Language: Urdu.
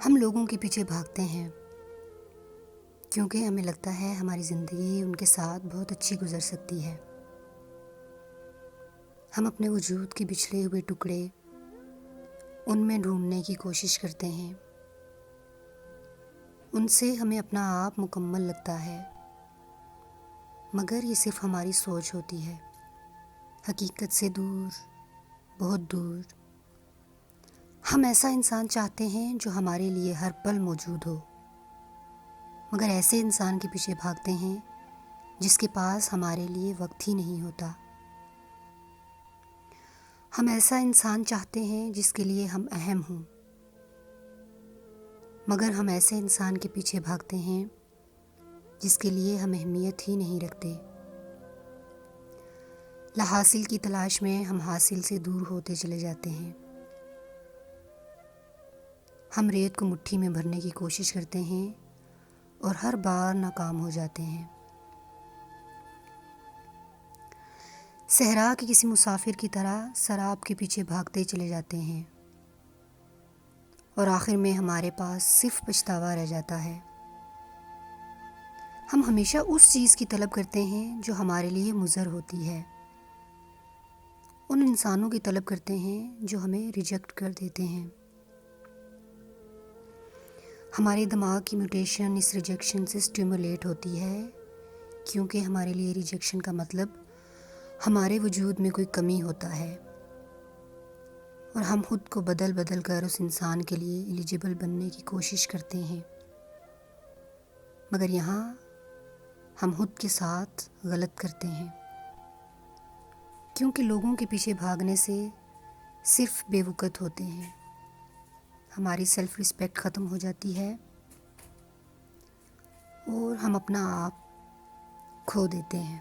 ہم لوگوں کے پیچھے بھاگتے ہیں کیونکہ ہمیں لگتا ہے ہماری زندگی ان کے ساتھ بہت اچھی گزر سکتی ہے۔ ہم اپنے وجود کے بچھڑے ہوئے ٹکڑے ان میں ڈھونڈنے کی کوشش کرتے ہیں، ان سے ہمیں اپنا آپ مکمل لگتا ہے، مگر یہ صرف ہماری سوچ ہوتی ہے، حقیقت سے دور، بہت دور۔ ہم ایسا انسان چاہتے ہیں جو ہمارے لیے ہر پل موجود ہو، مگر ایسے انسان کے پیچھے بھاگتے ہیں جس کے پاس ہمارے لیے وقت ہی نہیں ہوتا۔ ہم ایسا انسان چاہتے ہیں جس کے لیے ہم اہم ہوں، مگر ہم ایسے انسان کے پیچھے بھاگتے ہیں جس کے لیے ہم اہمیت ہی نہیں رکھتے۔ لاحاصل کی تلاش میں ہم حاصل سے دور ہوتے چلے جاتے ہیں۔ ہم ریت کو مٹھی میں بھرنے کی کوشش کرتے ہیں اور ہر بار ناکام ہو جاتے ہیں۔ صحرا کے کسی مسافر کی طرح سراب کے پیچھے بھاگتے چلے جاتے ہیں اور آخر میں ہمارے پاس صرف پچھتاوا رہ جاتا ہے۔ ہم ہمیشہ اس چیز کی طلب کرتے ہیں جو ہمارے لیے مضر ہوتی ہے، ان انسانوں کی طلب کرتے ہیں جو ہمیں ریجیکٹ کر دیتے ہیں۔ ہمارے دماغ کی میوٹیشن اس ریجیکشن سے سٹیمولیٹ ہوتی ہے، کیونکہ ہمارے لیے ریجیکشن کا مطلب ہمارے وجود میں کوئی کمی ہوتا ہے، اور ہم خود کو بدل بدل کر اس انسان کے لیے ایلیجیبل بننے کی کوشش کرتے ہیں، مگر یہاں ہم خود کے ساتھ غلط کرتے ہیں، کیونکہ لوگوں کے پیچھے بھاگنے سے صرف بے وقت ہوتے ہیں، ہماری سیلف رسپیکٹ ختم ہو جاتی ہے اور ہم اپنا آپ کھو دیتے ہیں۔